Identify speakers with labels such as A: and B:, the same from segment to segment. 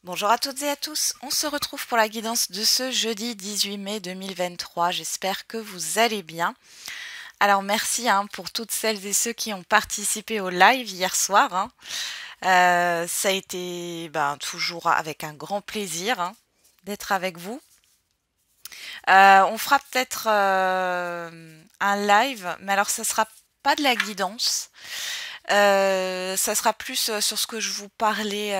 A: Bonjour à toutes et à tous, on se retrouve pour la guidance de ce jeudi 18 mai 2023, j'espère que vous allez bien. Alors merci pour toutes celles et ceux qui ont participé au live hier soir. Ça a été toujours avec un grand plaisir d'être avec vous. On fera peut-être un live, mais alors ça sera pas de la guidance. Ça sera plus sur ce que je vous parlais,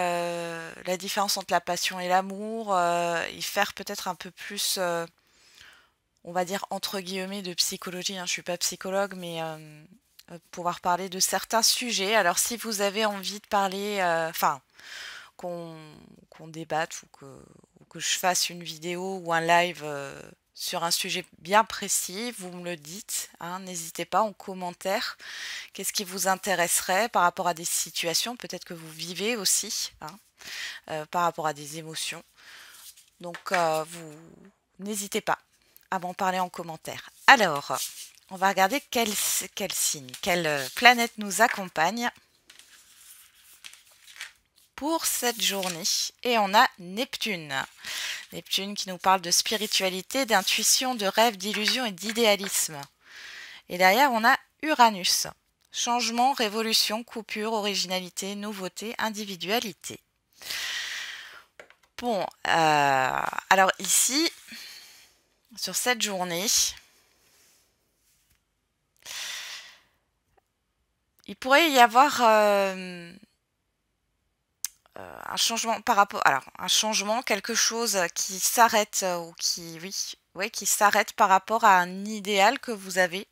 A: la différence entre la passion et l'amour, et faire peut-être un peu plus, on va dire entre guillemets de psychologie, je suis pas psychologue, mais pouvoir parler de certains sujets. Alors si vous avez envie de parler, qu'on débatte ou que je fasse une vidéo ou un live sur un sujet bien précis, vous me le dites, n'hésitez pas en commentaire. Qu'est-ce qui vous intéresserait par rapport à des situations, peut-être que vous vivez aussi, par rapport à des émotions. Donc vous n'hésitez pas à m'en parler en commentaire. Alors, on va regarder quel signe, quelle planète nous accompagne pour cette journée. Et on a Neptune. Neptune qui nous parle de spiritualité, d'intuition, de rêve, d'illusion et d'idéalisme. Et derrière, on a Uranus. Changement, révolution, coupure, originalité, nouveauté, individualité. Bon, alors ici, sur cette journée, il pourrait y avoir un changement par rapport, alors un changement, quelque chose qui s'arrête ou qui s'arrête par rapport à un idéal que vous avez,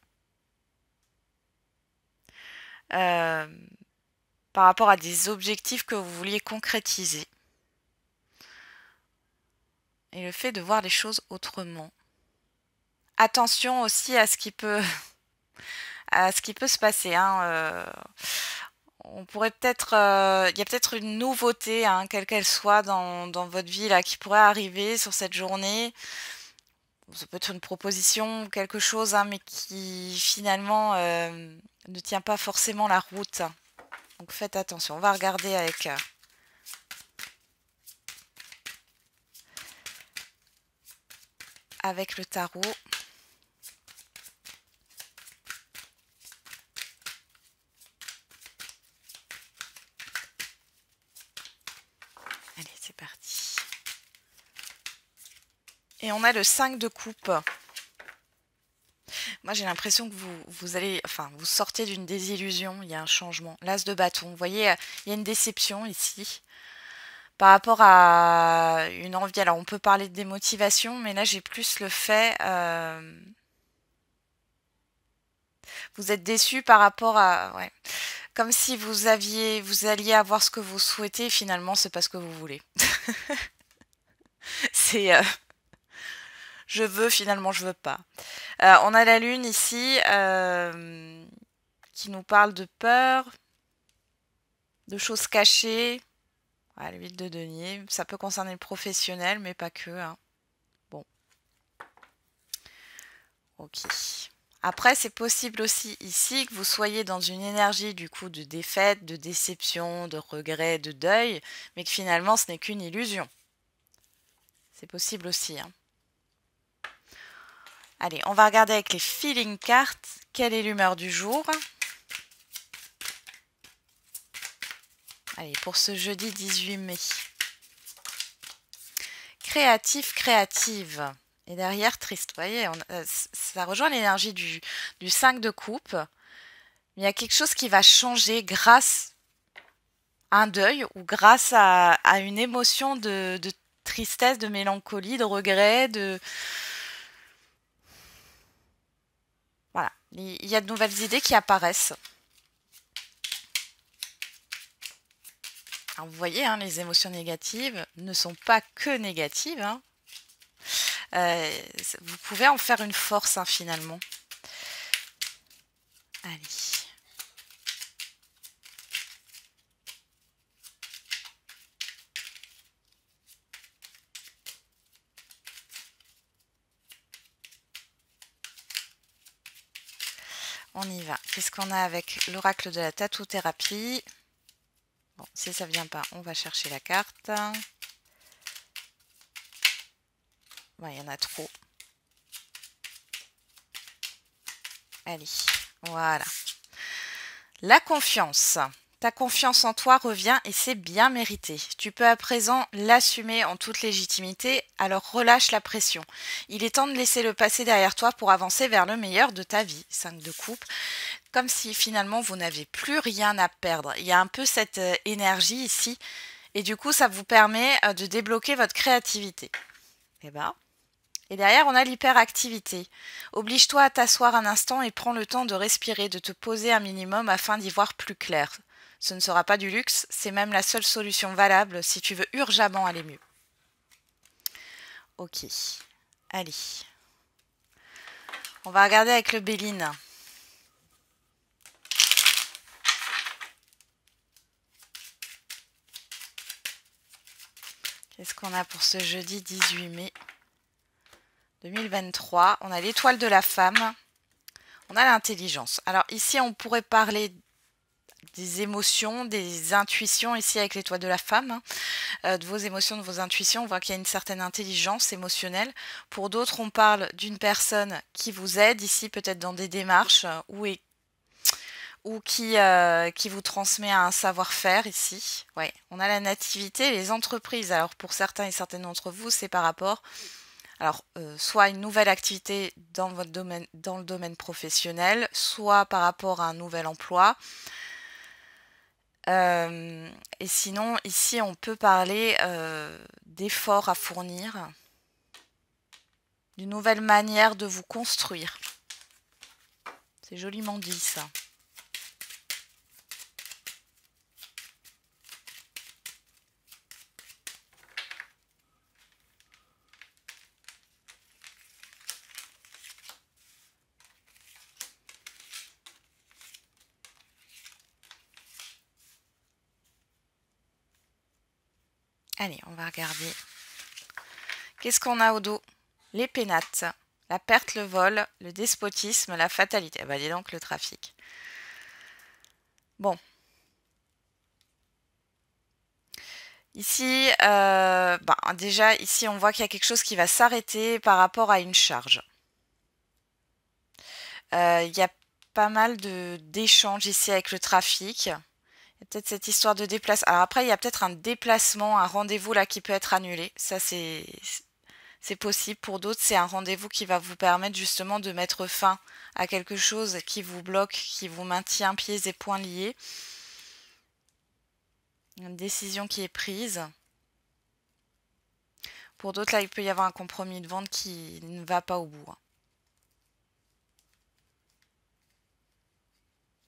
A: par rapport à des objectifs que vous vouliez concrétiser, et le fait de voir les choses autrement. Attention aussi à ce qui peut se passer. On pourrait peut-être, il y a peut-être une nouveauté, quelle qu'elle soit, dans votre vie là, qui pourrait arriver sur cette journée. Ça peut être une proposition, quelque chose, mais qui finalement ne tient pas forcément la route. Donc faites attention. On va regarder avec le tarot. Allez, c'est parti. Et on a le 5 de coupe. Moi, j'ai l'impression que vous sortez d'une désillusion, il y a un changement. L'as de bâton, vous voyez, il y a une déception ici par rapport à une envie. Alors, on peut parler de démotivation, mais là, j'ai plus le fait... vous êtes déçu par rapport à... Ouais, comme si vous alliez avoir ce que vous souhaitez, finalement, c'est pas ce que vous voulez. C'est... je veux, finalement, je veux pas. On a la lune ici qui nous parle de peur, de choses cachées. Voilà, l'huile de denier, ça peut concerner le professionnel, mais pas que. Bon. Ok. Après, c'est possible aussi ici que vous soyez dans une énergie du coup de défaite, de déception, de regret, de deuil, mais que finalement ce n'est qu'une illusion. C'est possible aussi. Allez, on va regarder avec les feeling cards quelle est l'humeur du jour. Allez, pour ce jeudi 18 mai. Créatif, créative. Et derrière, triste. Vous voyez, ça rejoint l'énergie du 5 de coupe. Il y a quelque chose qui va changer grâce à un deuil ou grâce à une émotion de tristesse, de mélancolie, de regret, Voilà. Il y a de nouvelles idées qui apparaissent. Alors vous voyez, les émotions négatives ne sont pas que négatives. Vous pouvez en faire une force, finalement. Allez. On y va. Qu'est-ce qu'on a avec l'oracle de la tatou-thérapie? Bon, si ça ne vient pas, on va chercher la carte. Ouais, il y en a trop. Allez, voilà. La confiance. Ta confiance en toi revient et c'est bien mérité. Tu peux à présent l'assumer en toute légitimité, alors relâche la pression. Il est temps de laisser le passé derrière toi pour avancer vers le meilleur de ta vie. 5 de coupe. Comme si finalement vous n'avez plus rien à perdre. Il y a un peu cette énergie ici et du coup ça vous permet de débloquer votre créativité. Et derrière on a l'hyperactivité. Oblige-toi à t'asseoir un instant et prends le temps de respirer, de te poser un minimum afin d'y voir plus clair. Ce ne sera pas du luxe, c'est même la seule solution valable si tu veux urgemment aller mieux. Ok, allez. On va regarder avec le Béline. Qu'est-ce qu'on a pour ce jeudi 18 mai 2023? On a l'étoile de la femme. On a l'intelligence. Alors ici, on pourrait parler des émotions, des intuitions ici avec l'étoile de la femme, de vos émotions, de vos intuitions. On voit qu'il y a une certaine intelligence émotionnelle. Pour d'autres, on parle d'une personne qui vous aide ici, peut-être dans des démarches ou qui vous transmet un savoir-faire ici. Ouais, on a la nativité et les entreprises. Alors pour certains et certaines d'entre vous, c'est par rapport soit une nouvelle activité dans votre domaine, dans le domaine professionnel, soit par rapport à un nouvel emploi. Et sinon, ici, on peut parler d'efforts à fournir, d'une nouvelle manière de vous construire. C'est joliment dit, ça. Allez, on va regarder. Qu'est-ce qu'on a au dos? Les pénates, la perte, le vol, le despotisme, la fatalité. Bah dis donc le trafic. Bon. Ici, déjà, ici, on voit qu'il y a quelque chose qui va s'arrêter par rapport à une charge. Il y a pas mal d'échanges ici avec le trafic. Il y a peut-être cette histoire de déplacement. Alors après, il y a peut-être un déplacement, un rendez-vous là qui peut être annulé. Ça, c'est possible. Pour d'autres, c'est un rendez-vous qui va vous permettre justement de mettre fin à quelque chose qui vous bloque, qui vous maintient pieds et poings liés. Une décision qui est prise. Pour d'autres, là, il peut y avoir un compromis de vente qui ne va pas au bout.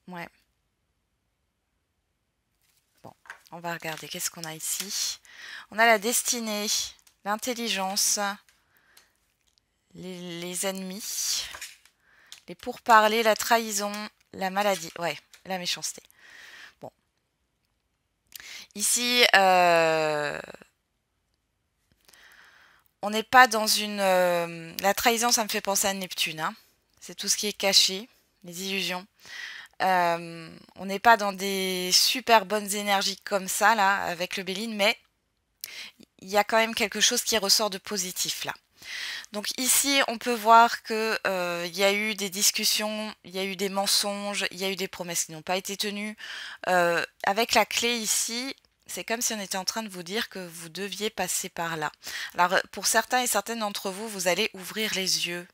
A: Ouais. Bon, on va regarder. Qu'est-ce qu'on a ici? On a la destinée, l'intelligence, les ennemis, les pourparlers, la trahison, la maladie. Ouais, la méchanceté. Bon. Ici, on n'est pas dans une... la trahison, ça me fait penser à Neptune. Hein. C'est tout ce qui est caché, les illusions. On n'est pas dans des super bonnes énergies comme ça, là, avec le Béline, mais il y a quand même quelque chose qui ressort de positif, là. Donc ici, on peut voir que il y a eu des discussions, il y a eu des mensonges, il y a eu des promesses qui n'ont pas été tenues. Avec la clé ici, c'est comme si on était en train de vous dire que vous deviez passer par là. Alors pour certains et certaines d'entre vous, vous allez ouvrir les yeux.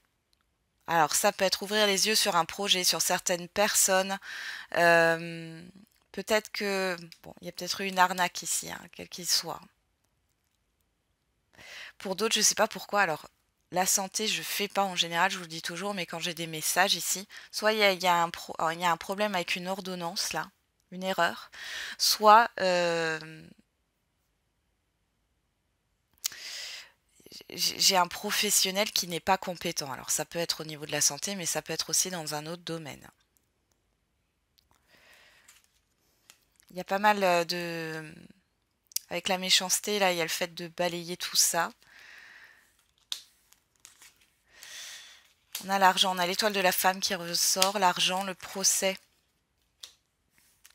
A: Alors ça peut être ouvrir les yeux sur un projet, sur certaines personnes. Peut-être que... Bon, il y a peut-être eu une arnaque ici, hein, quel qu'il soit. Pour d'autres, je ne sais pas pourquoi. Alors, la santé, je ne fais pas en général, je vous le dis toujours, mais quand j'ai des messages ici, soit il y a un problème avec une ordonnance, là, une erreur, soit j'ai un professionnel qui n'est pas compétent. Alors, ça peut être au niveau de la santé, mais ça peut être aussi dans un autre domaine. Il y a pas mal de... Avec la méchanceté, là, il y a le fait de balayer tout ça. On a l'argent, on a l'étoile de la femme qui ressort, l'argent, le procès,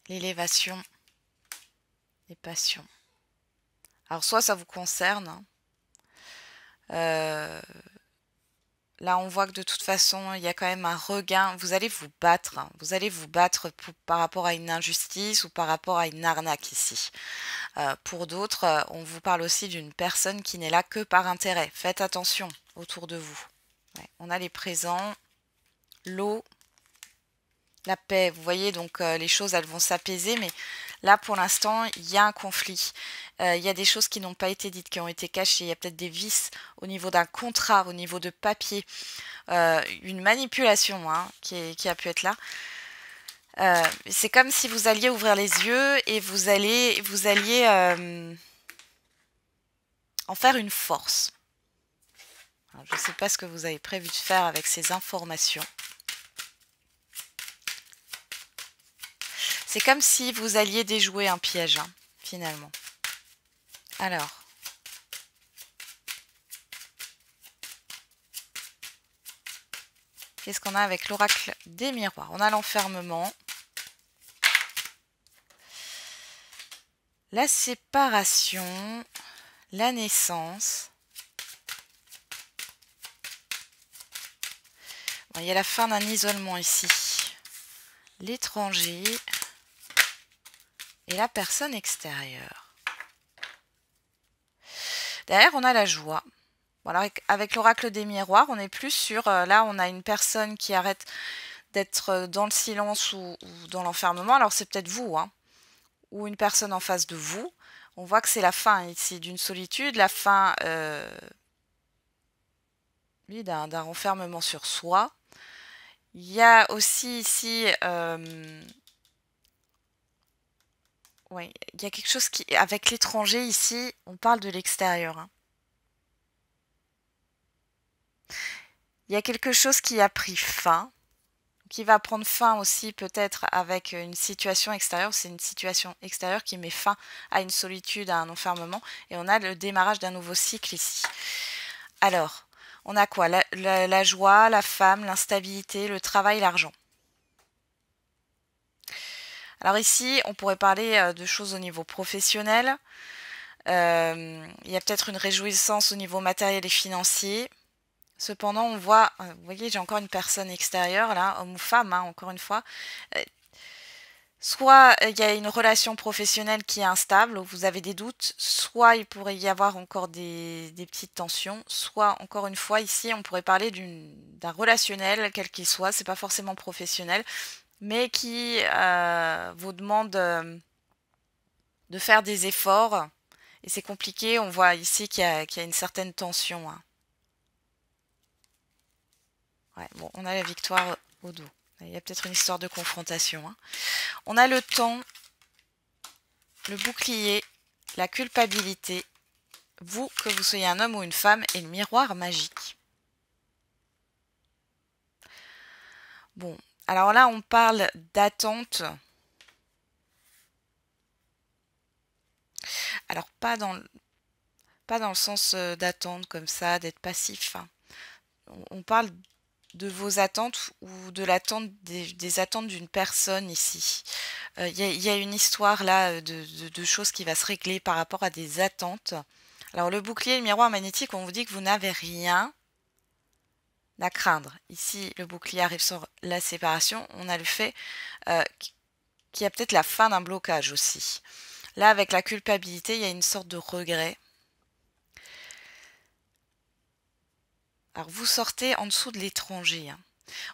A: l'élévation, les passions. Alors soit ça vous concerne, hein. Euh, Là, on voit que de toute façon, il y a quand même un regain. Vous allez vous battre, hein. Vous allez vous battre par rapport à une injustice ou par rapport à une arnaque ici. Pour d'autres, on vous parle aussi d'une personne qui n'est là que par intérêt. Faites attention autour de vous. Ouais, on a les présents, l'eau, la paix. Vous voyez, donc les choses, elles vont s'apaiser, mais là, pour l'instant, il y a un conflit. Il y a des choses qui n'ont pas été dites, qui ont été cachées. Il y a peut-être des vices au niveau d'un contrat, au niveau de papier, une manipulation, hein, qui a pu être là. C'est comme si vous alliez ouvrir les yeux et vous alliez en faire une force. Alors, je ne sais pas ce que vous avez prévu de faire avec ces informations. C'est comme si vous alliez déjouer un piège, hein, finalement. Alors, qu'est-ce qu'on a avec l'oracle des miroirs? On a l'enfermement, la séparation, la naissance. Bon, il y a la fin d'un isolement ici. L'étranger et la personne extérieure. Derrière, on a la joie. Voilà, avec l'oracle des miroirs, on est plus sur... là, on a une personne qui arrête d'être dans le silence ou dans l'enfermement. Alors, c'est peut-être vous, hein, ou une personne en face de vous. On voit que c'est la fin ici d'une solitude, la fin d'un renfermement sur soi. Il y a aussi ici... oui, il y a quelque chose qui... Avec l'étranger ici, on parle de l'extérieur, hein. Il y a quelque chose qui a pris fin, qui va prendre fin aussi peut-être avec une situation extérieure. C'est une situation extérieure qui met fin à une solitude, à un enfermement. Et on a le démarrage d'un nouveau cycle ici. Alors, on a quoi? La joie, la femme, l'instabilité, le travail, l'argent. Alors ici, on pourrait parler de choses au niveau professionnel. Il y a peut-être une réjouissance au niveau matériel et financier. Cependant, on voit, vous voyez, j'ai encore une personne extérieure, là, homme ou femme, hein, encore une fois. Soit il y a une relation professionnelle qui est instable, où vous avez des doutes, soit il pourrait y avoir encore des petites tensions, soit, encore une fois, ici, on pourrait parler d'un relationnel, quel qu'il soit, c'est pas forcément professionnel, mais qui vous demande de faire des efforts. Et c'est compliqué, on voit ici qu'il y a une certaine tension, hein. Ouais, bon, on a la victoire au dos. Il y a peut-être une histoire de confrontation, hein. On a le temps, le bouclier, la culpabilité, vous, que vous soyez un homme ou une femme, et le miroir magique. Bon, alors là, on parle d'attente. Alors, pas dans le sens d'attente comme ça, d'être passif, hein. On parle de vos attentes ou de l'attente des attentes d'une personne ici. Il y a une histoire là de choses qui va se régler par rapport à des attentes. Alors le bouclier et le miroir magnétique, on vous dit que vous n'avez rien à craindre. Ici, le bouclier arrive sur la séparation. On a le fait qu'il y a peut-être la fin d'un blocage aussi. Là, avec la culpabilité, il y a une sorte de regret. Alors vous sortez en dessous de l'étranger, hein.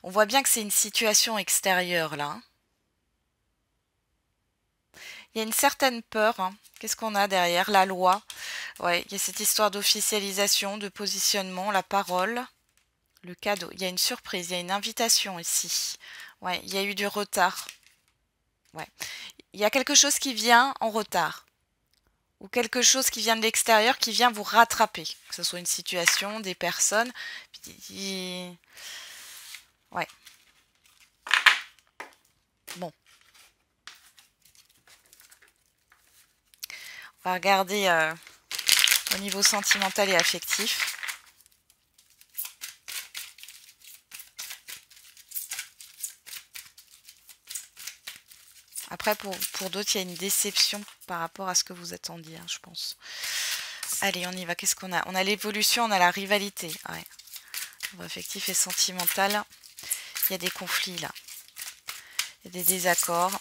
A: On voit bien que c'est une situation extérieure là, hein. Il y a une certaine peur, hein. Qu'est-ce qu'on a derrière? La loi. Ouais, il y a cette histoire d'officialisation, de positionnement, la parole, le cadeau. Il y a une surprise, il y a une invitation ici. Ouais, il y a eu du retard. Ouais. Il y a quelque chose qui vient en retard. Ou quelque chose qui vient de l'extérieur qui vient vous rattraper. Que ce soit une situation, des personnes. Ouais. Bon. On va regarder au niveau sentimental et affectif. Après, pour d'autres, il y a une déception par rapport à ce que vous attendiez, hein, je pense. Allez, on y va. Qu'est-ce qu'on a? On a l'évolution, on a la rivalité. Ouais. Affectif et sentimental. Il y a des conflits là. Il y a des désaccords.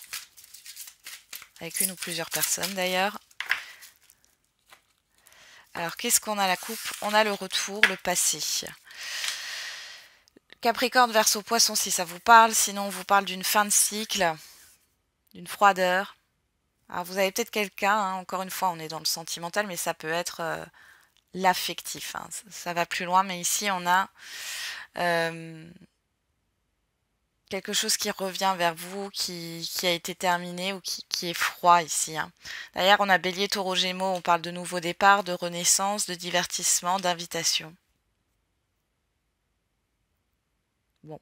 A: Avec une ou plusieurs personnes d'ailleurs. Alors, qu'est-ce qu'on a la coupe? On a le retour, le passé. Capricorne, Verseau, Poisson, si ça vous parle. Sinon, on vous parle d'une fin de cycle, d'une froideur. Alors, vous avez peut-être quelqu'un, hein, encore une fois, on est dans le sentimental, mais ça peut être l'affectif. Hein. Ça va plus loin, mais ici, on a quelque chose qui revient vers vous, qui a été terminé ou qui est froid ici. Hein. D'ailleurs, on a Bélier, Taureau, Gémeaux, on parle de nouveau départ, de renaissance, de divertissement, d'invitation. Bon.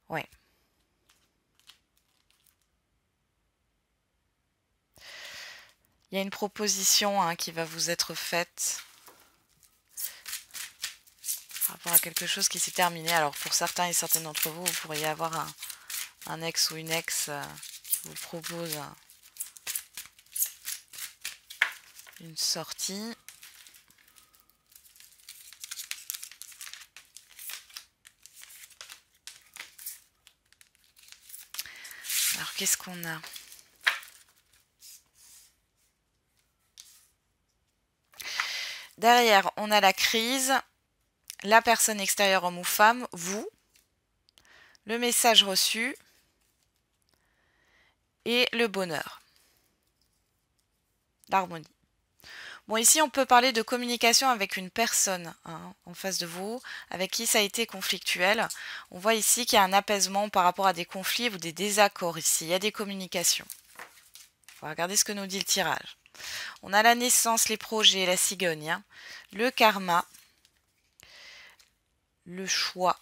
A: Ouais. Il y a une proposition hein, qui va vous être faite par rapport à quelque chose qui s'est terminé. Alors pour certains et certaines d'entre vous, vous pourriez avoir un ex ou une ex qui vous propose une sortie. Alors qu'est-ce qu'on a? Derrière, on a la crise, la personne extérieure, homme ou femme, vous, le message reçu et le bonheur, l'harmonie. Bon, ici, on peut parler de communication avec une personne hein, en face de vous, avec qui ça a été conflictuel. On voit ici qu'il y a un apaisement par rapport à des conflits ou des désaccords ici. Il y a des communications. On va regarder ce que nous dit le tirage. On a la naissance, les projets, la cigogne, hein, le karma, le choix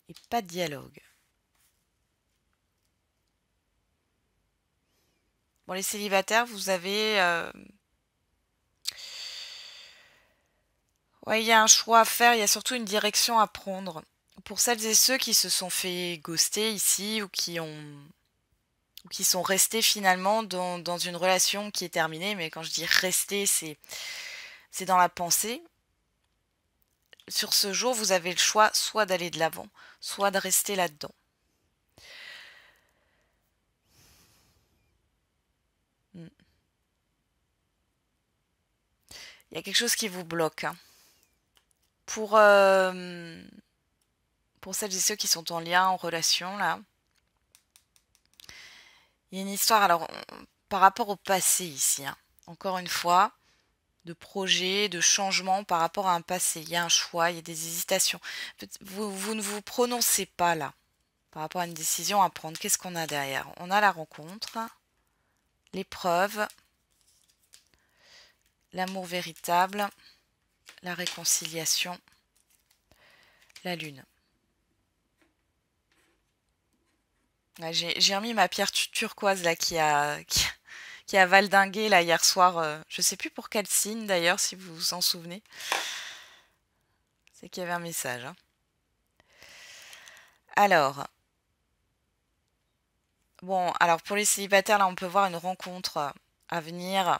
A: et pas de dialogue. Bon, les célibataires, vous avez... ouais, il y a un choix à faire, il y a surtout une direction à prendre. Pour celles et ceux qui se sont fait ghoster ici ou qui sont restés finalement dans une relation qui est terminée, mais quand je dis rester, c'est dans la pensée. Sur ce jour, vous avez le choix soit d'aller de l'avant, soit de rester là-dedans. Il y a quelque chose qui vous bloque. Hein. Pour celles et ceux qui sont en lien, en relation, là, il y a une histoire, alors, par rapport au passé ici, hein, encore une fois, de projet, de changement par rapport à un passé. Il y a un choix, il y a des hésitations. Vous ne vous prononcez pas là, par rapport à une décision à prendre. Qu'est-ce qu'on a derrière? On a la rencontre, l'épreuve, l'amour véritable, la réconciliation, la lune. J'ai remis ma pierre turquoise là qui a valdingué là hier soir. Je sais plus pour quel signe d'ailleurs, si vous vous en souvenez. C'est qu'il y avait un message. Hein. Alors, bon, alors pour les célibataires, là, on peut voir une rencontre à venir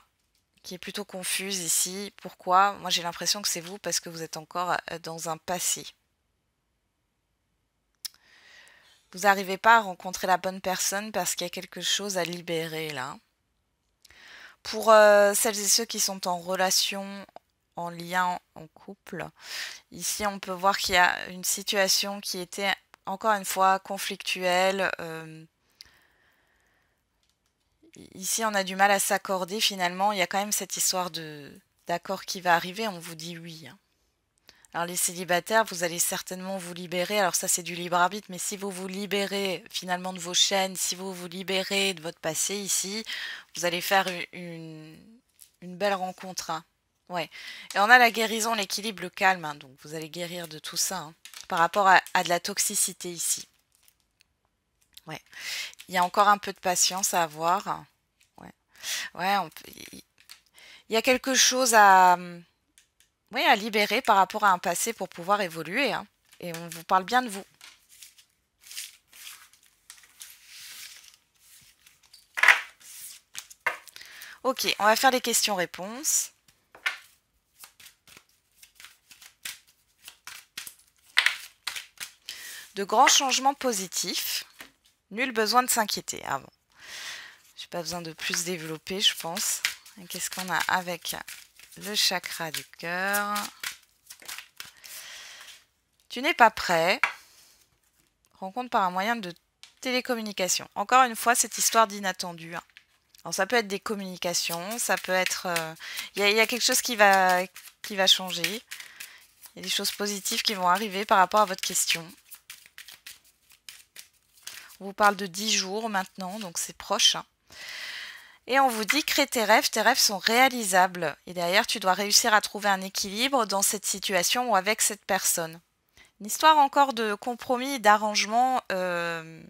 A: qui est plutôt confuse ici. Pourquoi? Moi, j'ai l'impression que c'est vous parce que vous êtes encore dans un passé. Vous n'arrivez pas à rencontrer la bonne personne parce qu'il y a quelque chose à libérer là. Pour celles et ceux qui sont en relation, en lien, en couple, ici on peut voir qu'il y a une situation qui était encore une fois conflictuelle. Ici on a du mal à s'accorder finalement. Il y a quand même cette histoire d'accord qui va arriver. On vous dit oui. Hein. Alors les célibataires, vous allez certainement vous libérer. Alors ça c'est du libre arbitre, mais si vous vous libérez finalement de vos chaînes, si vous vous libérez de votre passé ici, vous allez faire une belle rencontre. Hein. Ouais. Et on a la guérison, l'équilibre, le calme. Hein. Donc vous allez guérir de tout ça hein, par rapport à de la toxicité ici. Ouais. Il y a encore un peu de patience à avoir. Ouais. Ouais, il y a quelque chose à, oui, à libérer par rapport à un passé pour pouvoir évoluer, hein. Et on vous parle bien de vous. Ok, on va faire les questions-réponses. De grands changements positifs. Nul besoin de s'inquiéter. Ah bon. J'ai pas besoin de plus développer, je pense. Qu'est-ce qu'on a avec le chakra du cœur? Tu n'es pas prêt. Rencontre par un moyen de télécommunication. Encore une fois, cette histoire d'inattendu, hein. Alors, ça peut être des communications, ça peut être... Il y a quelque chose qui va changer. Il y a des choses positives qui vont arriver par rapport à votre question. On vous parle de 10 jours maintenant, donc c'est proche, hein. Et on vous dit crée tes rêves sont réalisables. Et derrière, tu dois réussir à trouver un équilibre dans cette situation ou avec cette personne. Une histoire encore de compromis, d'arrangement. Le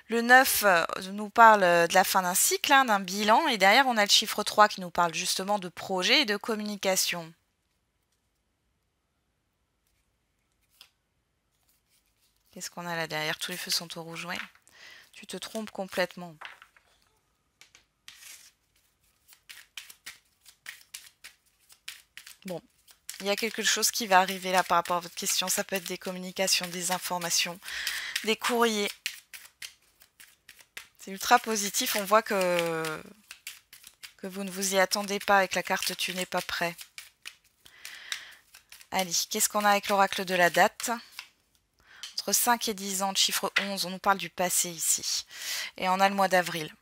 A: 9 nous parle de la fin d'un cycle, hein, d'un bilan. Et derrière, on a le chiffre 3 qui nous parle justement de projet et de communication. Qu'est-ce qu'on a là derrière? Tous les feux sont au rouge, ouais. Tu te trompes complètement. Bon, il y a quelque chose qui va arriver là par rapport à votre question. Ça peut être des communications, des informations, des courriers. C'est ultra positif. On voit que vous ne vous y attendez pas avec la carte tu n'es pas prêt. Allez, qu'est-ce qu'on a avec l'oracle de la date? Entre 5 et 10 ans, le chiffre 11, on nous parle du passé ici. Et on a le mois d'avril.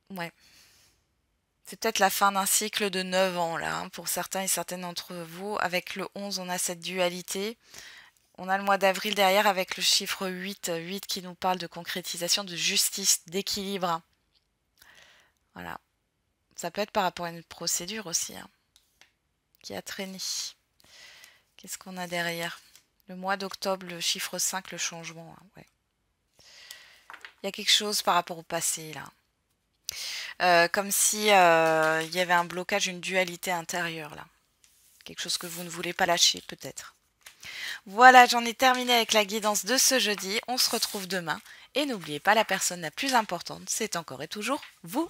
A: Ouais. C'est peut-être la fin d'un cycle de 9 ans là, hein, pour certains et certaines d'entre vous. Avec le 11, on a cette dualité. On a le mois d'avril derrière avec le chiffre 8, 8 qui nous parle de concrétisation, de justice, d'équilibre. Voilà. Ça peut être par rapport à une procédure aussi, hein, qui a traîné. Qu'est-ce qu'on a derrière? Le mois d'octobre, le chiffre 5, le changement. Hein, ouais. Il y a quelque chose par rapport au passé là. Comme si il y avait un blocage, une dualité intérieure là. Quelque chose que vous ne voulez pas lâcher peut-être. Voilà, j'en ai terminé avec la guidance de ce jeudi. On se retrouve demain. Et n'oubliez pas, la personne la plus importante, c'est encore et toujours vous.